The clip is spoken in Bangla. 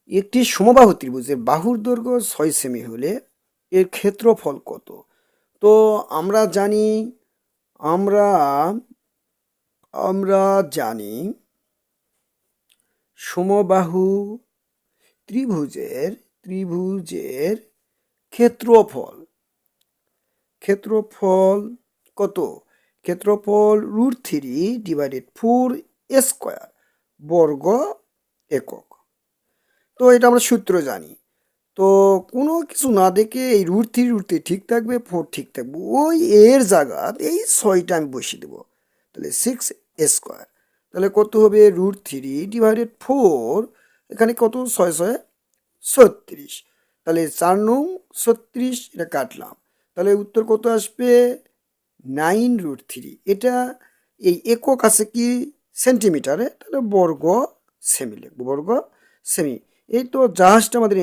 একটি সমবাহু ত্রিভুজের বাহুর দৈর্ঘ্য 6 সেমি হলে এর ক্ষেত্রফল কত? তো আমরা জানি আমরা আমরা জানি সমবাহু ত্রিভুজের ক্ষেত্রফল কত? ক্ষেত্রফল √3/4 স্কয়ার বর্গ একক। তো এটা আমরা সূত্র জানি। তো কোনো কিছু না দেখে এই √3 ঠিক থাকবে, 4 ঠিক থাকবে, ওই এর জায়গাত এই 6টা আমি বসিয়ে দেবো। তাহলে 6 স্কয়ার, তাহলে কত হবে? √3/4, এখানে কত? 6 36, তাহলে 4 নং 36, এটা কাটলাম, তাহলে উত্তর কত আসবে? 9√3। এটা এই একক আছে কি সেন্টিমিটারে, তাহলে বর্গ সেমি লিখবো, বর্গ সেমি। এই তো জাস্ট আমাদের